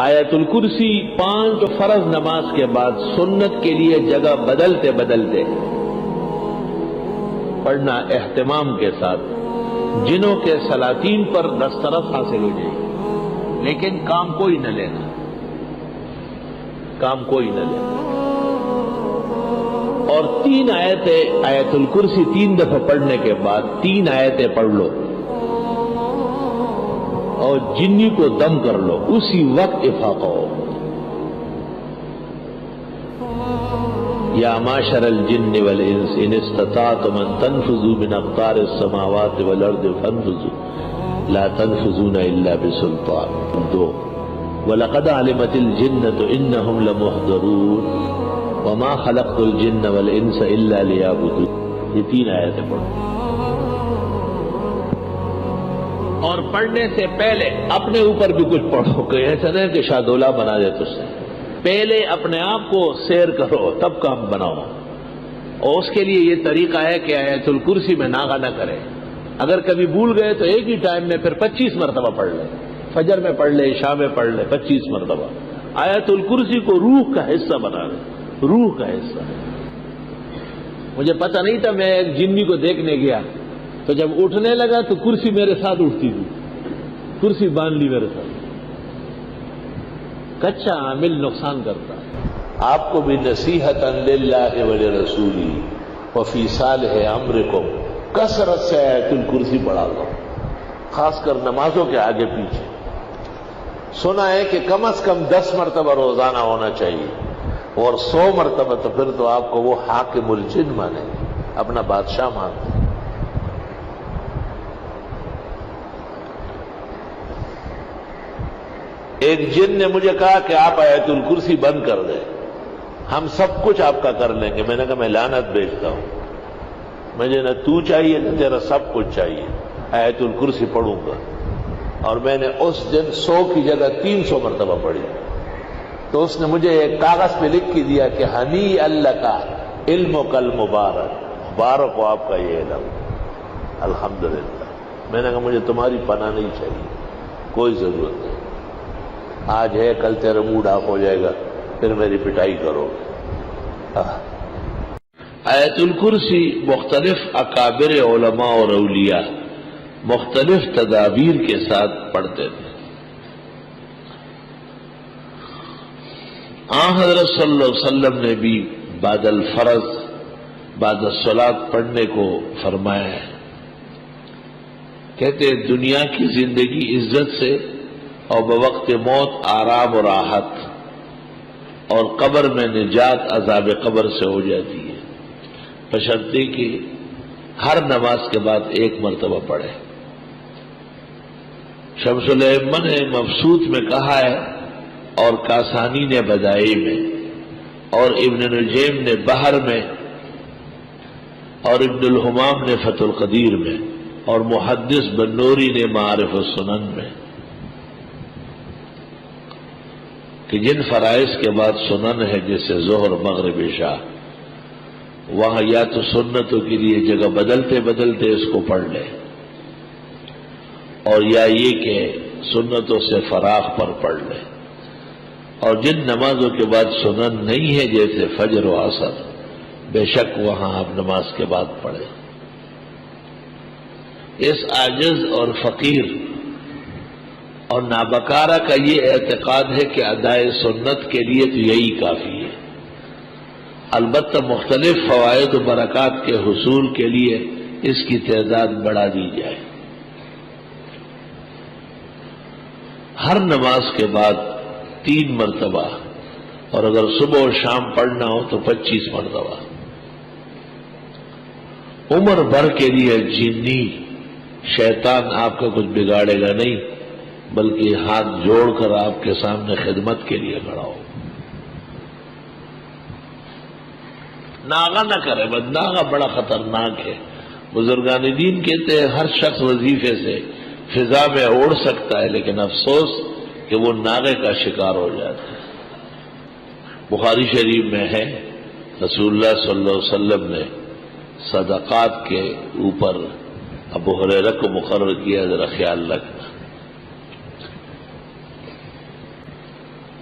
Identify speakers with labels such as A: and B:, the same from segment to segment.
A: آیت الکرسی 5 فرض نماز کے بعد سنت کے لیے جگہ بدلتے بدلتے پڑھنا اہتمام کے ساتھ، جنوں کے سلاطین پر دسترس حاصل ہو جائے گی، لیکن کام کوئی نہ لینا، کام کوئی نہ لینا۔ اور 3 آیتیں آیت الکرسی 3 دفعہ پڑھنے کے بعد 3 آیتیں پڑھ لو اور جنی کو دم کر لو، اسی وقت افاقہ ہو۔ یا معشر الجن والانس ان استطعتم ان تنفذوا من اقطار السماوات والارض فانفذوا لا تنفذون الا بسلطان۔ 2 وَلَقَدْ عَلِمَتِ الْجِنَّةُ إِنَّهُمْ لَمُحْضَرُونَ وَمَا خَلَقْتُ الْجِنَّ وَالْإِنسَ إِلَّا لِيَعْبُدُونِ۔ یہ 3 آیتیں پڑھو، اور پڑھنے سے پہلے اپنے اوپر بھی کچھ پڑھو، کہ ایسا نہیں کہ شادولہ بنا دے تجھ سے۔ پہلے اپنے آپ کو سیر کرو تب کام بناؤ، اور اس کے لیے یہ طریقہ ہے کہ آیت الکرسی میں ناغہ نہ کرے۔ اگر کبھی بھول گئے تو ایک ہی ٹائم میں پھر 25 مرتبہ پڑھ لیں، فجر میں پڑھ لے، عشاء میں پڑھ لے 25 مرتبہ۔ آیت الکرسی کو روح کا حصہ بنا لے، روح کا حصہ۔ مجھے پتہ نہیں تھا، میں ایک جنی کو دیکھنے گیا تو جب اٹھنے لگا تو کرسی میرے ساتھ اٹھتی تھی، کرسی باندھ لی میرے ساتھ۔ کچا عامل نقصان کرتا ہے۔ آپ کو بھی نصیحتاً للہ ولرسولہ وفی صالح امرکم، کثرت سے آیت الکرسی پڑھا لو، خاص کر نمازوں کے آگے پیچھے۔ سنا ہے کہ کم از کم 10 مرتبہ روزانہ ہونا چاہیے، اور 100 مرتبہ تو پھر تو آپ کو وہ حاکم الجن مانے، اپنا بادشاہ مانتے۔ ایک جن نے مجھے کہا کہ آپ آیت الکرسی بند کر دیں، ہم سب کچھ آپ کا کر لیں گے۔ میں نے کہا میں لعنت بھیجتا ہوں، مجھے نہ تو چاہیے نہ تیرا سب کچھ چاہیے، آیت الکرسی پڑھوں گا۔ اور میں نے اس دن 100 کی جگہ 300 مرتبہ پڑھی۔ تو اس نے مجھے ایک کاغذ پہ لکھ کے دیا کہ ہنی اللہ کا علم کل مبارک، مبارک ہو آپ کا یہ علم، الحمدللہ۔ میں نے کہا مجھے تمہاری پناہ نہیں چاہیے، کوئی ضرورت نہیں، آج ہے کل تیرا موڈ آف ہو جائے گا، پھر میری پٹائی کرو۔ آیت الکرسی مختلف اکابر علماء اور اولیاء مختلف تدابیر کے ساتھ پڑھتے تھے۔ حضرت صلی اللہ علیہ وسلم نے بھی بعد الفرض، بعد الصلاۃ پڑھنے کو فرمایا ہے۔ کہتے ہیں دنیا کی زندگی عزت سے اور بوقت موت آرام و راحت، اور قبر میں نجات عذاب قبر سے ہو جاتی ہے، بشرطے کہ ہر نماز کے بعد 1 مرتبہ پڑھے۔ شمس الائمہ نے مبسوط میں کہا ہے، اور کاسانی نے بدائی میں، اور ابن نجیم نے بحر میں، اور ابن الحمام نے فتح القدیر میں، اور محدث بنوری نے معارف السنن میں، کہ جن فرائض کے بعد سنن ہے جیسے ظہر مغرب عشاء، وہاں یا تو سنتوں کے لیے جگہ بدلتے بدلتے اس کو پڑھ لے، اور یا یہ کہ سنتوں سے فراغ پر پڑھ لے۔ اور جن نمازوں کے بعد سنن نہیں ہے جیسے فجر و عصر، بے شک وہاں آپ نماز کے بعد پڑھیں۔ اس عاجز اور فقیر اور نابکارہ کا یہ اعتقاد ہے کہ ادائے سنت کے لیے تو یہی کافی ہے، البتہ مختلف فوائد و برکات کے حصول کے لیے اس کی تعداد بڑھا دی جائے۔ ہر نماز کے بعد 3 مرتبہ، اور اگر صبح اور شام پڑھنا ہو تو 25 مرتبہ۔ عمر بھر کے لیے جنی شیطان آپ کا کچھ بگاڑے گا نہیں، بلکہ ہاتھ جوڑ کر آپ کے سامنے خدمت کے لیے کھڑا ہو۔ ناغہ نہ کرے، بس ناغہ بڑا خطرناک ہے۔ بزرگان دین کہتے ہیں ہر شخص وظیفے سے فضا میں اڑ سکتا ہے، لیکن افسوس کہ وہ ناغے کا شکار ہو جاتا ہے۔ بخاری شریف میں ہے رسول اللہ صلی اللہ علیہ وسلم نے صدقات کے اوپر ابو ہریرہ کو مقرر کیا، ذرا خیال رکھنا۔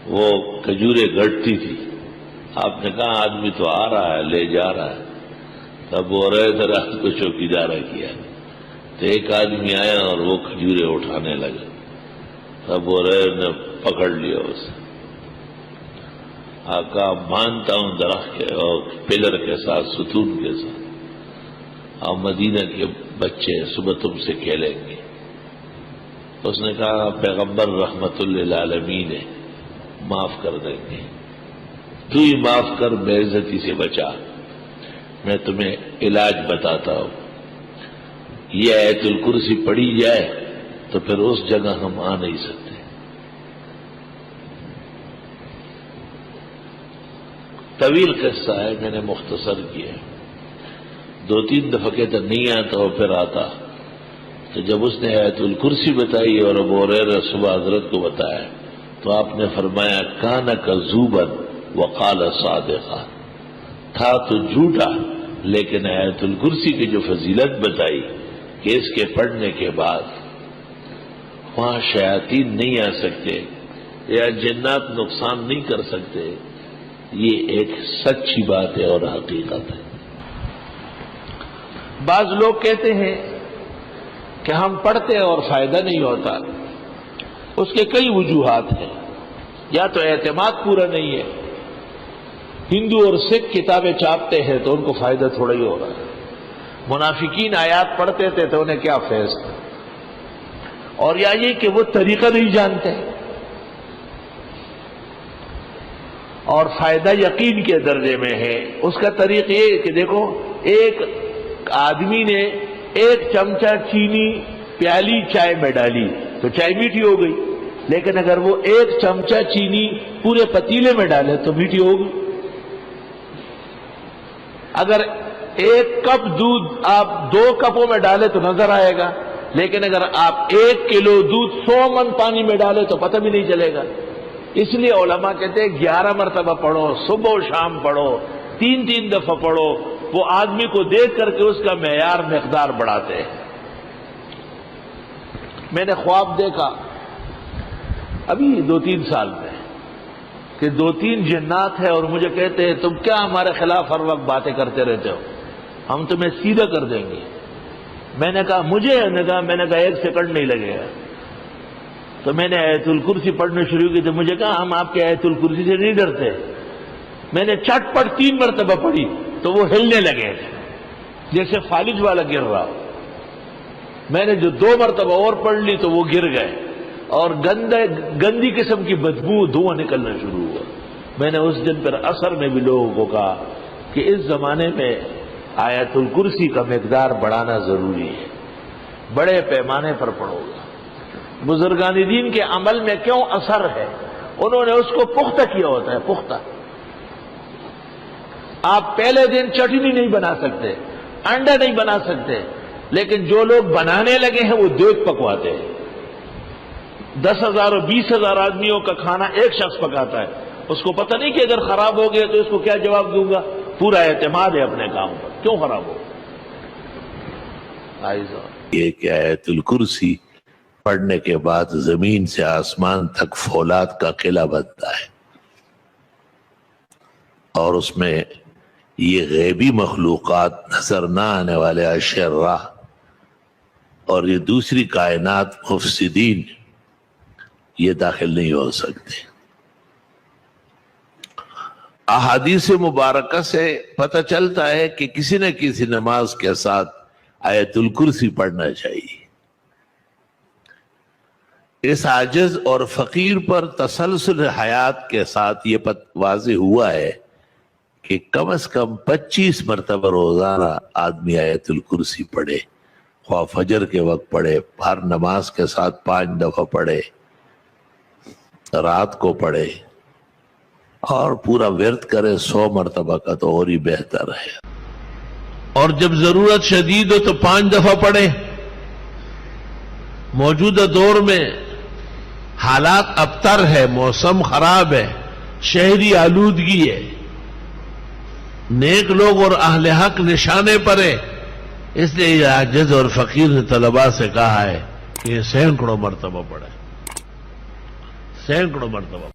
A: وہ کھجوریں گھٹتی تھی. آپ نے کہا آدمی تو آ رہا ہے، لے جا رہا ہے. تب وہ رہے تھے، رات کو چوکیدارہ کیا تو ایک آدمی آیا اور وہ کھجوریں اٹھانے لگا. تب وہ رہے نے پکڑ لیا اسے. آقا مانتا ہوں درخت کے اور پلر کے ساتھ، ستون کے ساتھ، اور مدینہ کے بچے صبح تم سے کھیلیں گے. اس نے کہا پیغمبر رحمت للعالمین ہے، معاف کر دیں گے. تو ہی معاف کر، بے عزتی سے بچا. میں تمہیں علاج بتاتا ہوں. یہ آیت الکرسی پڑھی جائے تو پھر اس جگہ ہم آ نہیں سکتے. طویل قصہ ہے، میں نے مختصر کیا. 2-3 دفعہ کہتا نہیں آتا اور پھر آتا. تو جب اس نے آیت الکرسی بتائی اور ابو ہریرہ صبح حضرت کو بتایا تو آپ نے فرمایا کان کذوبا وقال صادقا، تھا تو جھوٹا لیکن آیت الکرسی کی جو فضیلت بتائی کہ اس کے پڑھنے کے بعد وہاں شیاطین نہیں آ سکتے یا جنات نقصان نہیں کر سکتے، یہ ایک سچی بات ہے اور حقیقت ہے. بعض لوگ کہتے ہیں کہ ہم پڑھتے اور فائدہ نہیں ہوتا. اس کے کئی وجوہات ہیں. یا تو اعتماد پورا نہیں ہے. ہندو اور سکھ کتابیں چھاپتے ہیں تو ان کو فائدہ تھوڑا ہی ہو رہا ہے. منافقین آیات پڑھتے تھے تو انہیں کیا فیض تھا. اور یا یہ کہ وہ طریقہ نہیں جانتے اور فائدہ یقین کے درجے میں ہے. اس کا طریقہ یہ کہ دیکھو، ایک آدمی نے 1 چمچہ چینی پیالی چائے میں ڈالی تو چائے میٹھی ہو گئی. لیکن اگر وہ 1 چمچہ چینی پورے پتیلے میں ڈالے تو میٹھی ہوگی. اگر 1 کپ دودھ آپ 2 کپوں میں ڈالے تو نظر آئے گا، لیکن اگر آپ 1 کلو دودھ 100 من پانی میں ڈالے تو پتہ بھی نہیں چلے گا. اس لیے علماء کہتے ہیں 11 مرتبہ پڑھو، صبح و شام پڑھو، 3 دفعہ پڑھو. وہ آدمی کو دیکھ کر کے اس کا معیار مقدار بڑھاتے ہیں. میں نے خواب دیکھا ابھی 2-3 سال میں کہ 2-3 جنات ہیں اور مجھے کہتے ہیں تم کیا ہمارے خلاف ہر وقت باتیں کرتے رہتے ہو، ہم تمہیں سیدھا کر دیں گے. میں نے کہا مجھے، میں نے کہا 1 سیکنڈ نہیں لگے گا. تو میں نے آیت الکرسی پڑھنا شروع کی تو مجھے کہا ہم آپ کے آیت الکرسی سے نہیں ڈرتے. میں نے چٹ پٹ 3 مرتبہ پڑھی تو وہ ہلنے لگے جیسے فالج والا گر رہا. میں نے جو 2 مرتبہ اور پڑھ لی تو وہ گر گئے اور گندی قسم کی بدبو دھواں نکلنا شروع ہوا. میں نے اس دن پر اثر میں بھی لوگوں کو کہا کہ اس زمانے میں آیت الکرسی کا مقدار بڑھانا ضروری ہے، بڑے پیمانے پر پڑھو گا. بزرگان دین کے عمل میں کیوں اثر ہے؟ انہوں نے اس کو پختہ کیا ہوتا ہے. پختہ آپ پہلے دن چٹنی نہیں بنا سکتے، انڈا نہیں بنا سکتے، لیکن جو لوگ بنانے لگے ہیں وہ دیگ پکواتے ہیں. 10,000 اور 20,000 آدمیوں کا کھانا ایک شخص پکاتا ہے. اس کو پتہ نہیں کہ اگر خراب ہو گیا تو اس کو کیا جواب دوں گا. پورا اعتماد ہے اپنے کام پر، کیوں خراب ہو. یہ کہ آیت الکرسی پڑھنے کے بعد زمین سے آسمان تک فولاد کا قلعہ بنتا ہے اور اس میں یہ غیبی مخلوقات، نظر نہ آنے والے اشرار اور یہ دوسری کائنات مفسدین یہ داخل نہیں ہو سکتے. احادیث مبارکہ سے پتہ چلتا ہے کہ کسی نہ کسی نماز کے ساتھ آیت الکرسی پڑھنا چاہیے. اس عاجز اور فقیر پر تسلسل حیات کے ساتھ یہ واضح ہوا ہے کہ کم از کم 25 مرتبہ روزانہ آدمی آیت الکرسی پڑھے، خواہ فجر کے وقت پڑھے، ہر نماز کے ساتھ 5 دفعہ پڑھے، رات کو پڑھے اور پورا ورد کرے 100 مرتبہ کا تو اور ہی بہتر ہے. اور جب ضرورت شدید ہو تو 5 دفعہ پڑھے. موجودہ دور میں حالات ابتر ہے، موسم خراب ہے، شہری آلودگی ہے، نیک لوگ اور اہل حق نشانے پر ہے. اس لیے یہ عاجز اور فقیر نے طلباء سے کہا ہے کہ یہ 100 مرتبہ پڑھے، 100 مرتبہ.